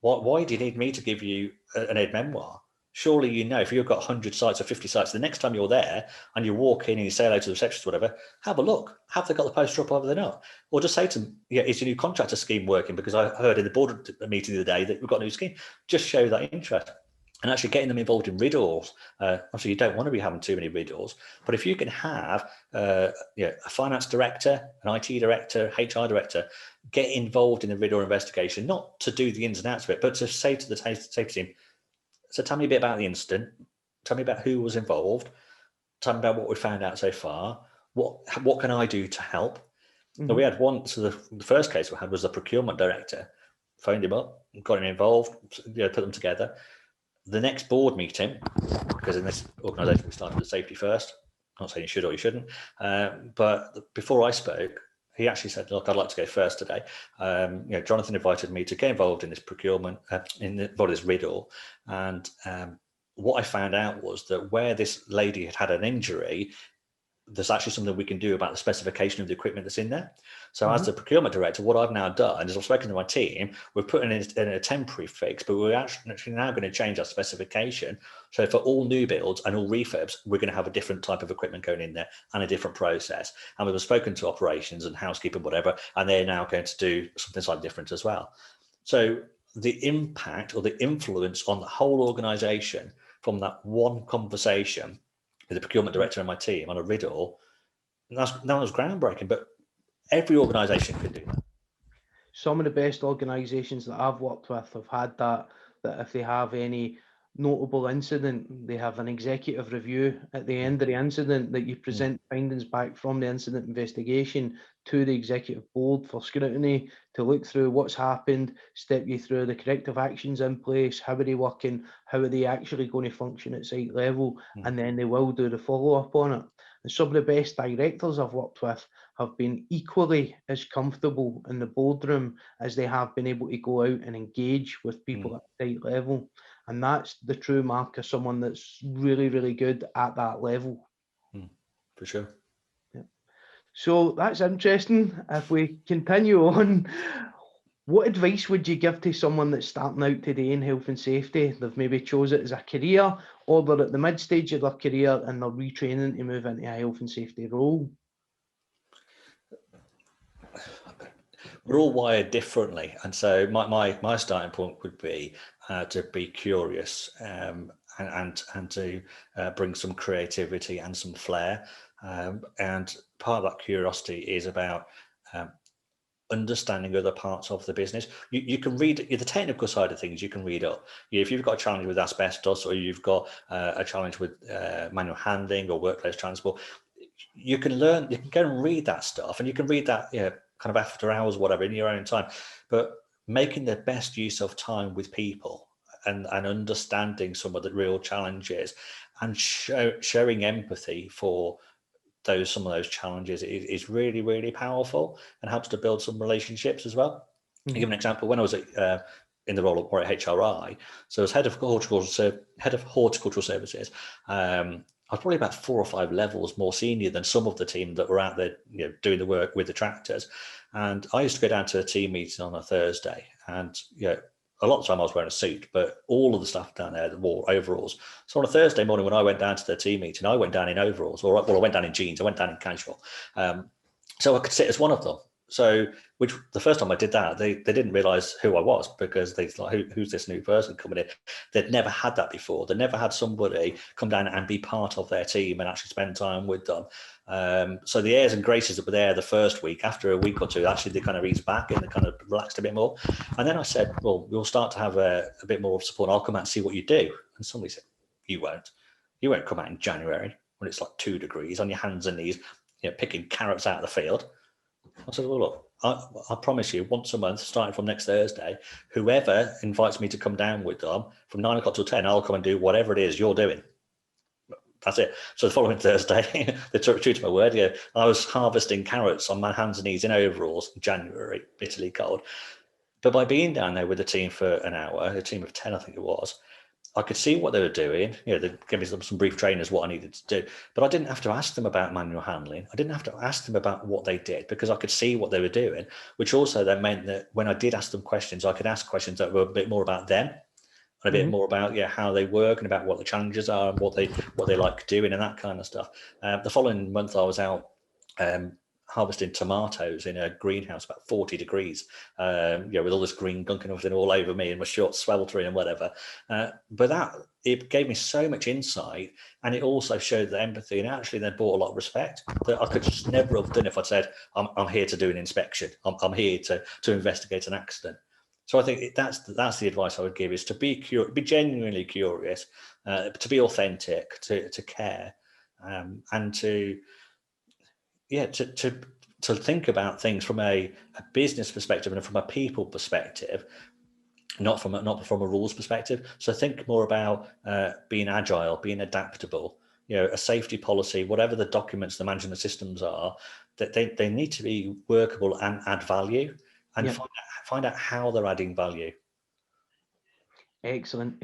Why do you need me to give you an ed memoir? Surely if you've got 100 sites or 50 sites, the next time you're there and you walk in and you say hello to the receptionist or whatever, have a look. Have they got the poster up over the note? Or just say to them, is your new contractor scheme working? Because I heard in the board meeting the other day that we've got a new scheme. Just show that interest. And actually getting them involved in riddles. Obviously, you don't want to be having too many riddles, but if you can have a finance director, an IT director, HR director, get involved in the riddle investigation, not to do the ins and outs of it, but to say to the safety team, so tell me a bit about the incident, tell me about who was involved, tell me about what we found out so far, what can I do to help? So we had one, so the first case we had was the procurement director, phoned him up, got him involved, put them together. The next board meeting, because in this organisation we started with safety first, I'm not saying you should or you shouldn't, but before I spoke, he actually said, look, I'd like to go first today. Jonathan invited me to get involved in this procurement, involved this riddle. And what I found out was that where this lady had an injury, there's actually something we can do about the specification of the equipment that's in there. So as the procurement director, what I've now done is I've spoken to my team, we've put in a temporary fix, but we're actually now going to change our specification. So for all new builds and all refurbs, we're going to have a different type of equipment going in there and a different process. And we've spoken to operations and housekeeping, whatever, and they're now going to do something slightly different as well. So the impact or the influence on the whole organization from that one conversation with the procurement director and my team on a riddle, that was groundbreaking, but every organisation can do that. Some of the best organisations that I've worked with have had that if they have any notable incident, they have an executive review at the end of the incident that you present findings back from the incident investigation to the executive board for scrutiny to look through what's happened, step you through the corrective actions in place, how are they working, how are they actually going to function at site level, and then they will do the follow-up on it. And some of the best directors I've worked with have been equally as comfortable in the boardroom as they have been able to go out and engage with people at site level. And that's the true mark of someone that's really, really good at that level. For sure. Yeah. So that's interesting. If we continue on, what advice would you give to someone that's starting out today in health and safety? They've maybe chose it as a career, or they're at the mid stage of their career and they're retraining to move into a health and safety role. We're all wired differently, and so my starting point would be to be curious, and to bring some creativity and some flair, and part of that curiosity is about understanding other parts of the business. You can read the technical side of things, you can read up. If you've got a challenge with asbestos, or you've got a challenge with manual handling or workplace transport, you can learn, you can go and read that stuff, and you can read that kind of after hours, whatever, in your own time. But making the best use of time with people and understanding some of the real challenges, and showing empathy for some of those challenges is really, really powerful, and helps to build some relationships as well. I'll give an example. When I was in the role of at HRI, so as head of horticultural services, I was probably about 4 or 5 levels more senior than some of the team that were out there, doing the work with the tractors. And I used to go down to a team meeting on a Thursday, and a lot of the time I was wearing a suit, but all of the staff down there wore overalls. So on a Thursday morning when I went down to the team meeting, I went down in overalls, I went down in jeans, I went down in casual. So I could sit as one of them. So, which the first time I did that, they didn't realise who I was, because they thought, who's this new person coming in? They'd never had that before. They'd never had somebody come down and be part of their team and actually spend time with them. So the airs and graces that were there the first week, after a week or two, actually they kind of eased back and they kind of relaxed a bit more. And then I said, well, we'll start to have a bit more of support. I'll come out and see what you do. And somebody said, you won't come out in January when it's like 2 degrees on your hands and knees, picking carrots out of the field. I said, well, look, I promise you, once a month, starting from next Thursday, whoever invites me to come down with them from 9 o'clock till 10, I'll come and do whatever it is you're doing. That's it. So the following Thursday, they took true to my word. I was harvesting carrots on my hands and knees in overalls in January, bitterly cold. But by being down there with the team for an hour, a team of 10, I think it was, I could see what they were doing. They gave me some brief trainers what I needed to do, but I didn't have to ask them about manual handling. I didn't have to ask them about what they did, because I could see what they were doing, which also then meant that when I did ask them questions, I could ask questions that were a bit more about them, and a bit more about how they work, and about what the challenges are, and what they like doing, and that kind of stuff. The following month I was out harvesting tomatoes in a greenhouse about 40 degrees, with all this green gunk and everything all over me, and my shorts sweltering and whatever. But it gave me so much insight, and it also showed the empathy, and actually then brought a lot of respect that I could just never have done if I'd said, I'm here to do an inspection. I'm here to investigate an accident. So I think that's the advice I would give, is to be genuinely curious, to be authentic, to care, and to think about things from a business perspective and from a people perspective, not from a rules perspective. So think more about being agile, being adaptable. A safety policy, whatever the documents, the management systems are, that they need to be workable and add value, and find out how they're adding value. Excellent.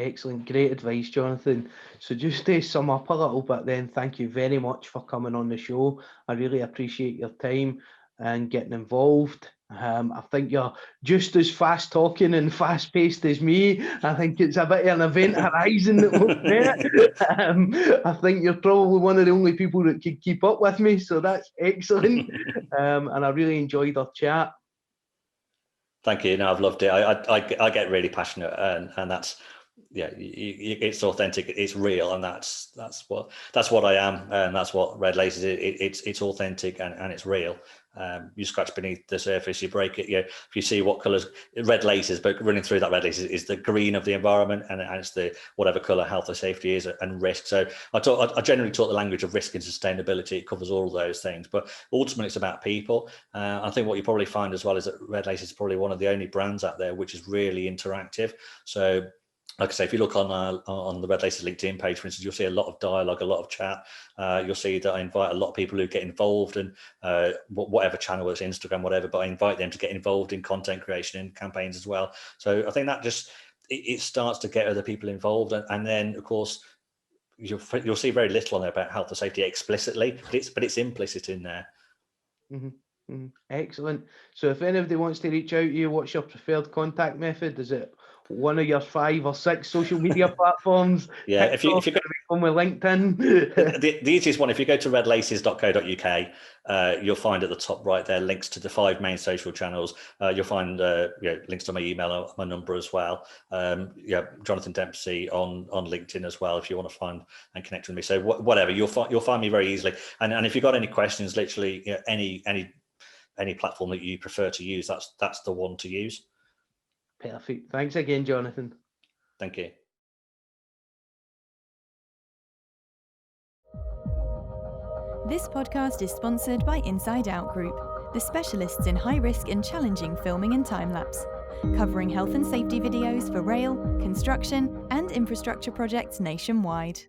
Great advice, Jonathan. So just to sum up a little bit then, thank you very much for coming on the show. I really appreciate your time and getting involved. I think you're just as fast talking and fast paced as me. I think it's a bit of an event horizon that we've met. I think you're probably one of the only people that could keep up with me. So that's excellent. And I really enjoyed our chat. Thank you. No, I've loved it. I get really passionate, and that's it's authentic, it's real, and that's what I am, and that's what Red Laces is. It's authentic and it's real. You scratch beneath the surface, you break it. If you see what colours red laces, but running through that red laces is the green of the environment, and it's the whatever colour health or safety is, and risk. So I generally talk the language of risk and sustainability. It covers all of those things, but ultimately it's about people. I think what you probably find as well is that Red Laces is probably one of the only brands out there which is really interactive. So like I say, if you look on the Red Laces LinkedIn page, for instance, you'll see a lot of dialogue, a lot of chat. You'll see that I invite a lot of people who get involved in whatever channel, it's Instagram, whatever, but I invite them to get involved in content creation and campaigns as well. So I think that just, it starts to get other people involved. And then, of course, you'll see very little on there about health and safety explicitly, but it's implicit in there. Excellent. So if anybody wants to reach out to you, what's your preferred contact method? Is it one of your 5 or 6 social media platforms? Yeah, if you go on with LinkedIn. the easiest one, if you go to redlaces.co.uk, you'll find at the top right there links to the 5 main social channels. You'll find links to my email and my number as well. Jonathan Dempsey on LinkedIn as well if you want to find and connect with me. So whatever, you'll find me very easily. And if you've got any questions, literally any platform that you prefer to use, that's the one to use. Perfect. Thanks again, Jonathan. Thank you. This podcast is sponsored by Inside Out Group, the specialists in high-risk and challenging filming and time-lapse, covering health and safety videos for rail, construction, and infrastructure projects nationwide.